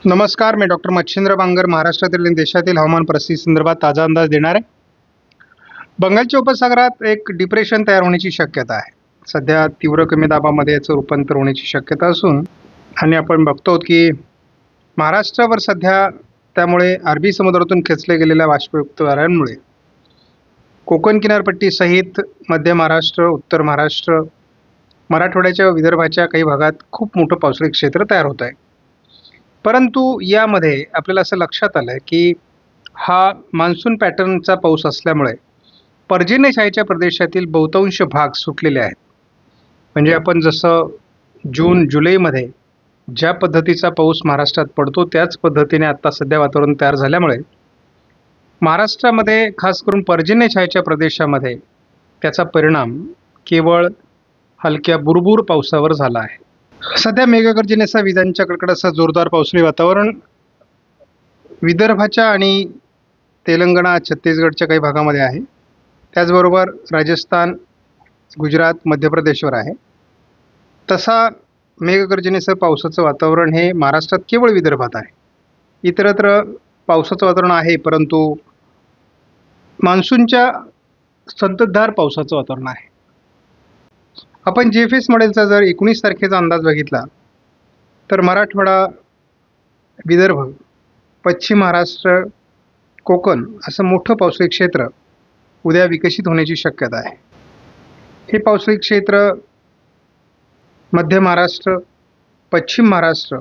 नमस्कार, मी डॉक्टर मच्छिंद्र बांगर महाराष्ट्रातील आणि देशातील हवामान परिस्थिती संदर्भात ताजा अंदाज देणार आहे. बंगालच्या उपसागरात एक डिप्रेशन तयार होण्याची शक्यता आहे. सध्या तीव्र कमी दाबामध्ये याचं रूपांतर होण्याची शक्यता असून आणि आपण बघतो की महाराष्ट्रावर सध्या त्यामुळे अरबी समुद्रातून खेचले गेलेल्या बाष्पयुक्त वाऱ्यांमुळे कोकण किनारपट्टीसहित मध्य महाराष्ट्र, उत्तर महाराष्ट्र, मराठवाड्याच्या व विदर्भाच्या काही भागात खूप मोठं पावसाळी क्षेत्र तयार होत आहे. परंतु यामध्ये आपल्याला असं लक्षात आलं की हा मान्सून पॅटर्नचा पाऊस असल्यामुळे पर्जन्यछायेच्या प्रदेशातील बहुतांश भाग सुटलेले आहेत. म्हणजे आपण जसं जून जुलैमध्ये ज्या पद्धतीचा पाऊस महाराष्ट्रात पडतो त्याच पद्धतीने आत्ता सध्या वातावरण तयार झाल्यामुळे महाराष्ट्रामध्ये खास करून पर्जन्यछायेच्या प्रदेशामध्ये त्याचा परिणाम केवळ हलक्या बुरबुर पावसावर झाला आहे. सध्या मेघगर्जनेचा विजांच्या कडकडाटासह जोरदार पावसाळी वातावरण विदर्भाच्या आणि तेलंगणा, छत्तीसगडच्या काही भागामध्ये आहे. त्याचबरोबर राजस्थान, गुजरात, मध्य प्रदेशवर आहे. तसा मेघगर्जनेसह पावसाचं वातावरण हे महाराष्ट्रात केवळ विदर्भात आहे. इतरत्र पावसाचं वातावरण आहे, परंतु मान्सूनच्या संततधार पावसाचं वातावरण आहे. आपण GFS मॉडेलचा जर 19 तारखेचा अंदाज बघितला तर मराठवाडा, विदर्भ, पश्चिम महाराष्ट्र, कोकण असं मोठं पावसाळी क्षेत्र उद्या विकसित होण्याची शक्यता आहे. हे पावसाळी क्षेत्र मध्य महाराष्ट्र, पश्चिम महाराष्ट्र,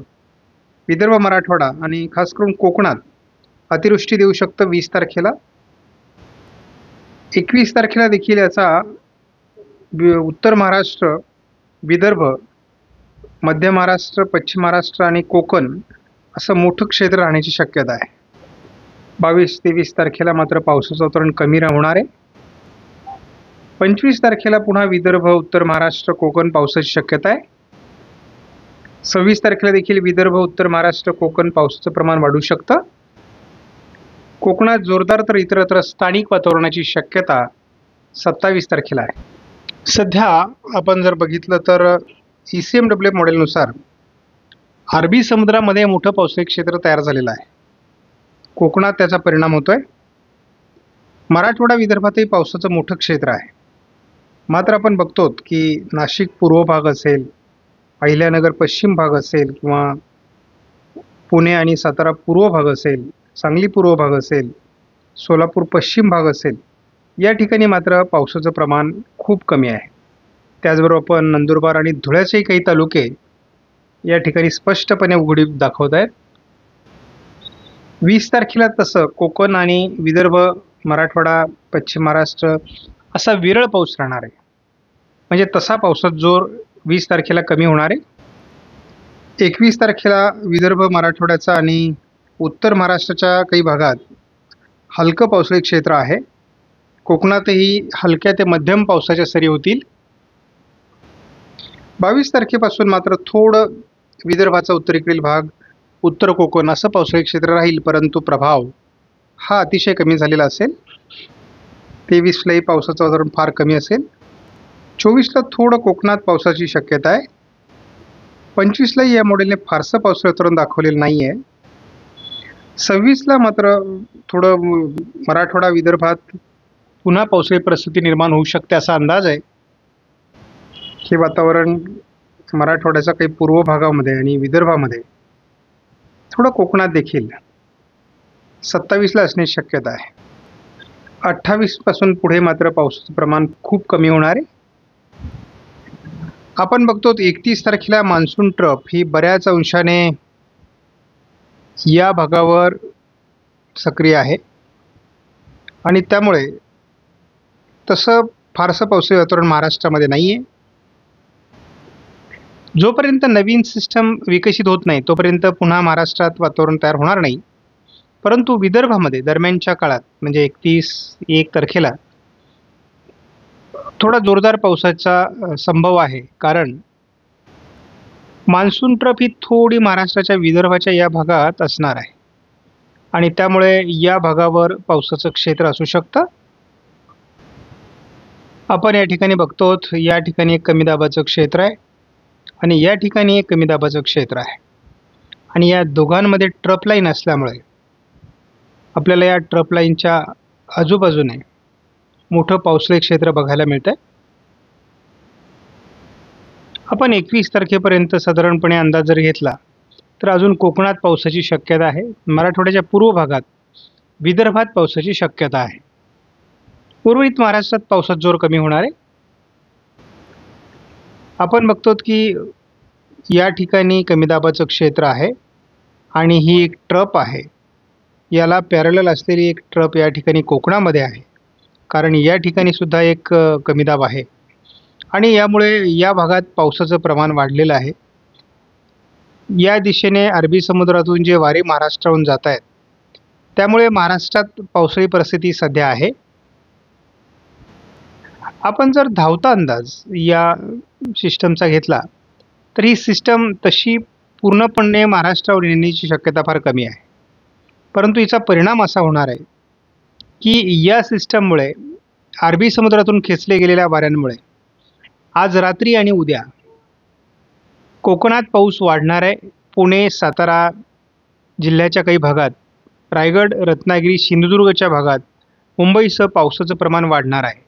विदर्भ, मराठवाडा आणि खास करून कोकणात अतिवृष्टी देऊ शकतं 20 तारखेला. 21 तारखेला देखील याचा उत्तर महाराष्ट्र, विदर्भ, मध्य महाराष्ट्र, पश्चिम महाराष्ट्र आणि कोकण असं मोठं क्षेत्र राहण्याची शक्यता आहे. 22-23 तारखेला मात्र पावसाचं वातावरण कमी होणार आहे. 25 तारखेला पुन्हा विदर्भ, उत्तर महाराष्ट्र, कोकण पावसाची शक्यता आहे. 26 तारखेला देखील विदर्भ, उत्तर महाराष्ट्र, कोकण पावसाचं प्रमाण वाढू शकतं. कोकणात जोरदार तर इतरत्र स्थानिक वातावरणाची शक्यता 27 तारखेला आहे. सध्या आपण जर बघितलं तर ECMW मॉडेलनुसार अरबी समुद्रामध्ये मोठं पावसाळी क्षेत्र तयार झालेलं आहे. कोकणात त्याचा परिणाम होतोय. मराठवाडा, विदर्भातही पावसाचं मोठं क्षेत्र आहे. मात्र आपण बघतो की नाशिक पूर्व भाग असेल, अहिल्यानगर पश्चिम भाग असेल किंवा पुणे आणि सातारा पूर्व भाग असेल, सांगली पूर्व भाग असेल, सोलापूर पश्चिम भाग असेल, या ठिकाणी मात्र पावसाचं प्रमाण खूप कमी आहे. त्याचबरोबर आपण नंदुरबार आणि धुळ्याचेही काही तालुके या ठिकाणी स्पष्टपणे उघडीप दाखवत आहेत. 20 तारखेला तसं कोकण आणि विदर्भ, मराठवाडा, पश्चिम महाराष्ट्र असा विरळ पाऊस राहणार आहे. म्हणजे तसा पावसाचा जोर 20 तारखेला कमी होणार आहे. 21 तारखेला विदर्भ, मराठवाड्याचा आणि उत्तर महाराष्ट्राच्या काही भागात हलकं पावसाळी क्षेत्र आहे. कोकणातही हलक्या ते मध्यम पावसाच्या सरी होतील. 22 तारखेपासून मात्र थोडं विदर्भाचा उत्तरेकडील भाग, उत्तर कोकण असं पावसाळी क्षेत्र राहील, परंतु प्रभाव हा अतिशय कमी झालेला असेल. 23लाही पावसाचं वातावरण फार कमी असेल. 24ला थोडं कोकणात पावसाची शक्यता आहे. 25लाही या मॉडेलने फारसं पावसाळी वातावरण दाखवलेलं नाही आहे. 26ला मात्र थोडं मराठवाडा, विदर्भात पुन्हा पावसाळी परिस्थिती निर्माण होऊ शकते असा अंदाज आहे. हे वातावरण मराठवाड्याच्या काही पूर्व भागामध्ये आणि विदर्भामध्ये, थोडं कोकणात देखील 27ला असण्याची शक्यता आहे. 28पासून पुढे मात्र पावसाचं प्रमाण खूप कमी होणार आहे. आपण बघतो 31 तारखेला मान्सून ट्रफ ही बऱ्याच अंशाने या भागावर सक्रिय आहे आणि त्यामुळे तसं फारसं पावसाळी वातावरण महाराष्ट्रामध्ये नाही आहे. जोपर्यंत नवीन सिस्टम विकसित होत नाही तोपर्यंत पुन्हा महाराष्ट्रात वातावरण तयार होणार नाही. परंतु विदर्भामध्ये दरम्यानच्या काळात म्हणजे 31 तारखेला थोडा जोरदार पावसाचा संभव आहे. कारण मान्सून ट्रफ ही थोडी महाराष्ट्राच्या विदर्भाच्या या भागात असणार आहे आणि त्यामुळे या भागावर पावसाचं क्षेत्र असू शकतं. आपण या ठिकाणी बघतो, या ठिकाणी एक कमी दाबाचं क्षेत्र आहे आणि या ठिकाणी एक कमी दाबाचं क्षेत्र आहे. आणि या दोघांमध्ये ट्रप लाईन असल्यामुळे आपल्याला या ट्रप लाईनच्या आजूबाजूने मोठं पावसाळी क्षेत्र बघायला मिळतंय. आपण 21 तारखेपर्यंत साधारणपणे अंदाज जर घेतला तर अजून कोकणात पावसाची शक्यता आहे. मराठवाड्याच्या पूर्व भागात, विदर्भात पावसाची शक्यता आहे. उर्वरित महाराष्ट्रात पावसाचा जोर कमी होणार आहे. आपण बघतो की या ठिकाणी कमी दाबाचं क्षेत्र आहे आणि ही एक ट्रप आहे. याला पॅरलल असलेली एक ट्रप या ठिकाणी कोकणामध्ये आहे, कारण या ठिकाणी सुद्धा एक कमी दाब आहे आणि यामुळे या भागात पावसाचं प्रमाण वाढलेलं आहे. या दिशेने अरबी समुद्रातून जे वारे महाराष्ट्राहून जात आहेत त्यामुळे महाराष्ट्रात पावसाळी परिस्थिती सध्या आहे. आपण जर धावता अंदाज या सिस्टमचा घेतला तर ही सिस्टम तशी पूर्णपणे महाराष्ट्रावर येण्याची शक्यता फार कमी आहे. परंतु हिचा परिणाम असा होणार आहे की या सिस्टममुळे अरबी समुद्रातून खेचले गेलेल्या वाऱ्यांमुळे आज रात्री आणि उद्या कोकणात पाऊस वाढणार आहे. पुणे, सातारा जिल्ह्याच्या काही भागात, रायगड, रत्नागिरी, सिंधुदुर्गच्या भागात, मुंबईसह पावसाचं प्रमाण वाढणार आहे.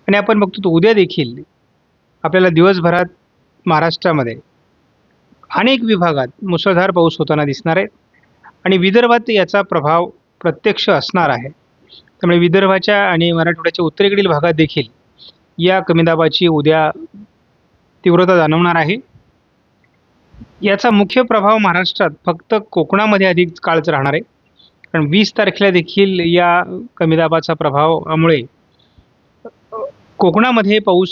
आणि आपण बघतो तर उद्या देखील आपल्याला दिवसभरात महाराष्ट्रामध्ये अनेक विभागात मुसळधार पाऊस होताना दिसणार आहे आणि विदर्भात याचा प्रभाव प्रत्यक्ष असणार आहे. त्यामुळे विदर्भाच्या आणि मराठवाड्याच्या उत्तरेकडील भागात देखील या कमी दाबाची उद्या तीव्रता जाणवणार आहे. याचा मुख्य प्रभाव महाराष्ट्रात फक्त कोकणामध्ये अधिक काळच राहणार आहे, कारण 20 तारखेला देखील या कमी दाबाचा प्रभावामुळे कोकणामध्ये पाऊस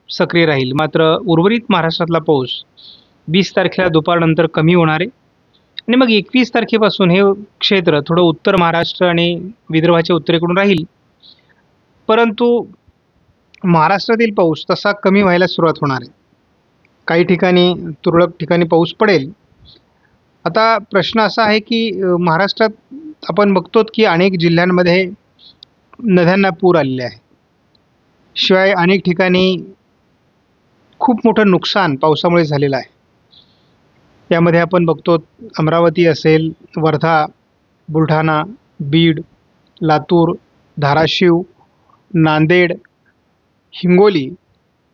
सक्रिय राहील. मात्र उर्वरित महाराष्ट्रातला पाऊस 20 तारखेला दुपारनंतर कमी होणार आहे आणि मग 21 तारखेपासून हे क्षेत्र थोडं उत्तर महाराष्ट्र आणि विदर्भाच्या उत्तरेकडून राहील. परंतु महाराष्ट्रातील पाऊस तसा कमी व्हायला सुरुवात होणार आहे. काही ठिकाणी तुरळक ठिकाणी पाऊस पडेल. आता प्रश्न असा आहे की महाराष्ट्रात आपण बघतो की अनेक जिल्ह्यांमध्ये नद्यांना पूर आलेले आहे. शिवाय अनेक ठिकाणी खूप मोठं नुकसान पावसामुळे झालेलं आहे. यामध्ये आपण बघतो अमरावती असेल, वर्धा, बुलढाणा, बीड, लातूर, धाराशिव, नांदेड, हिंगोली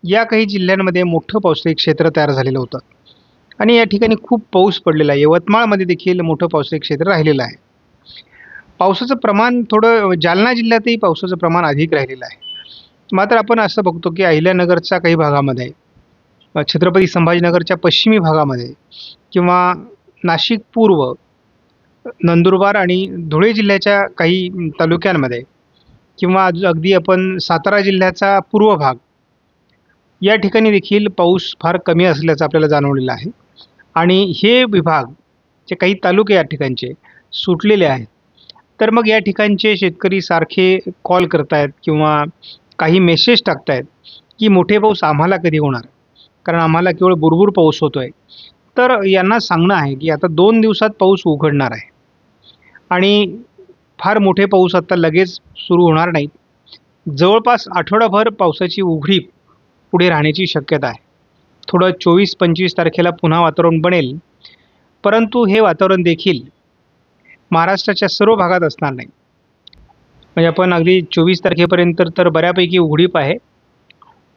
या काही जिल्ह्यांमध्ये मोठं पावसाळी क्षेत्र तयार झालेलं होतं आणि या ठिकाणी खूप पाऊस पडलेला आहे. यवतमाळमध्ये देखील मोठं पावसाळी क्षेत्र राहिलेलं आहे. पावसाचं प्रमाण थोडं जालना जिल्ह्यातही पावसाचं प्रमाण अधिक राहिलेलं आहे. मात्र आपण असं बघतो की अहिल्यानगरच्या काही भागामध्ये, छत्रपती संभाजीनगरच्या पश्चिमी भागामध्ये किंवा नाशिक पूर्व, नंदुरबार आणि धुळे जिल्ह्याच्या काही तालुक्यांमध्ये किंवा अगदी आपण सातारा जिल्ह्याचा पूर्व भाग या ठिकाणी देखील पाऊस फार कमी असल्याचं आपल्याला जाणवलेलं आहे आणि हे विभाग जे काही तालुके या ठिकाणचे सुटलेले आहेत. तर मग या ठिकाणचे शेतकरी सारखे कॉल करतायत किंवा काही मेसेज टाकतायत की मोठे पाऊस आम्हाला कधी होणार, कारण आम्हाला केवळ बुरबुर पाऊस होतो आहे. तर यांना सांगणं आहे की आता 2 दिवसात पाऊस उघडणार आहे आणि फार मोठे पाऊस आता लगेच सुरू होणार नाहीत. जवळपास आठवडाभर पावसाची उघडीप पुढे राहण्याची शक्यता आहे. थोडं 24-25 तारखेला पुन्हा वातावरण बनेल, परंतु हे वातावरण देखील महाराष्ट्राच्या सर्व भागात असणार नाही. म्हणजे आपण अगदी 24 तारखेपर्यंत तर बऱ्यापैकी उघडीप आहे.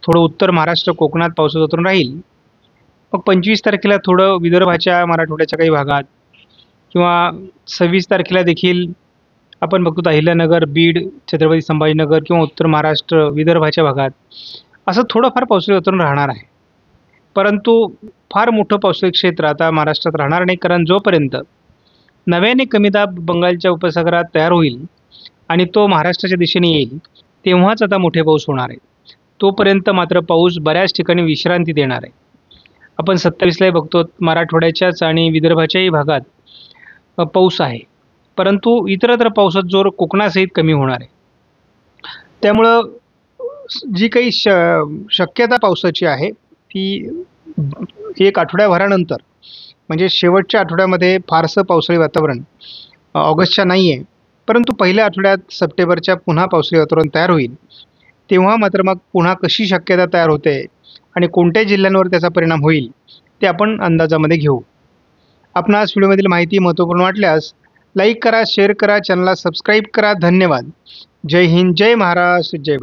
थोडं उत्तर महाराष्ट्र, कोकणात पावसाचं वातावरण राहील. मग 25 तारखेला थोडं विदर्भाच्या, मराठवाड्याच्या काही भागात किंवा 26 तारखेला देखील आपण बघतो अहिल्यानगर, बीड, छत्रपती संभाजीनगर किंवा उत्तर महाराष्ट्र, विदर्भाच्या भागात असं थोडंफार पावसाळी वातावरण राहणार आहे. परंतु फार मोठं पावसाळी क्षेत्र आता महाराष्ट्रात राहणार नाही, कारण जोपर्यंत नव्याने कमी दाब बंगालच्या उपसागरात तयार होईल आणि तो महाराष्ट्राच्या दिशेने येईल तेव्हाच आता मोठे पाऊस होणार आहे. तोपर्यंत मात्र पाऊस बऱ्याच ठिकाणी विश्रांती देणार आहे. आपण 27लाही बघतो मराठवाड्याच्याच आणि विदर्भाच्याही भागात पाऊस आहे, परंतु इतरत्र पावसाचा जोर कोकणासहित कमी होणार आहे. त्यामुळं जी काही शक्यता पावसाची आहे ती एक आठवड्याभरानंतर, म्हणजे शेवटच्या आठवड्यामध्ये फारसं पावसाळी वातावरण ऑगस्टच्या नाही आहे, परंतु पहिल्या आठवड्यात सप्टेंबरच्या पुन्हा पावसाळी वातावरण तयार होईल. तेव्हा मात्र मग पुन्हा कशी शक्यता तयार होते आणि कोणत्या जिल्ह्यांवर त्याचा परिणाम होईल ते आपण अंदाजामध्ये घेऊ. आपणास व्हिडिओमधील माहिती महत्त्वपूर्ण वाटल्यास लाईक करा, शेअर करा, चॅनलला सबस्क्राईब करा. धन्यवाद. जय हिंद, जय महाराष्ट्र, जय